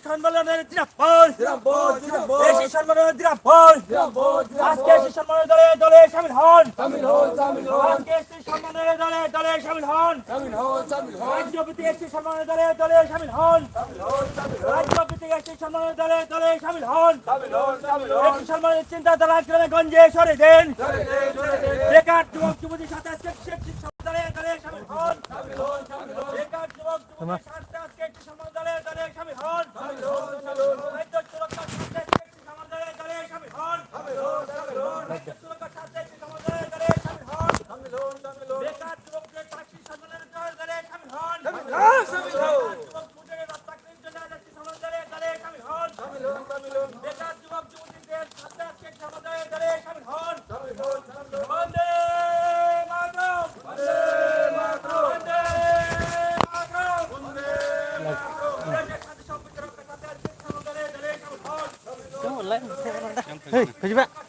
সম্মেলনের দিনাজপুর দেশি সম্মেলনের দিনাজপুর আজকে সেই সম্মেলনের দলে দলে শামিল হন আজকে সেই সম্মেলনের দলে দলে শামিল হন রাজ্যভিত্তিক একটি সম্মেলনের দলে দলে শামিল হন রাজ্যভিত্তিক একটি সম্মেলনের দলে দলে শামিল হন একটি সম্মেলনের চিন্তাধারা গ্রামে গঞ্জে সরে দেন বেকার যুবক যুবতীর সাথে আজকে দলে দলে শামিল হন বেকার যুবক যুবতীর সাথে আজকে একটি সম্মেলন দলে দলে শামিল হন রাজ্য সুরক্ষার সাথে একটি সম্মেলন দলে দলে শামিল হন রাজ্য সুরক্ষার সাথে একটি সম্মেলন দলে দলে শামিল হন বেকার যুবকদের চাকরি সম্মেলনের দলে দলে শামিল হন যুবক যুবতীদের চাকরির জন্য একটি সম্মেলন দলে দলে শামিল হন বেকার যুবক যুবতীদের সাথে আজকে একটি সম্মেলন দলে দলে শামিল হন বন্দে মাতরম বন্দে মাতরম বন্দে মাতরম বন্দে মাতরম Hey,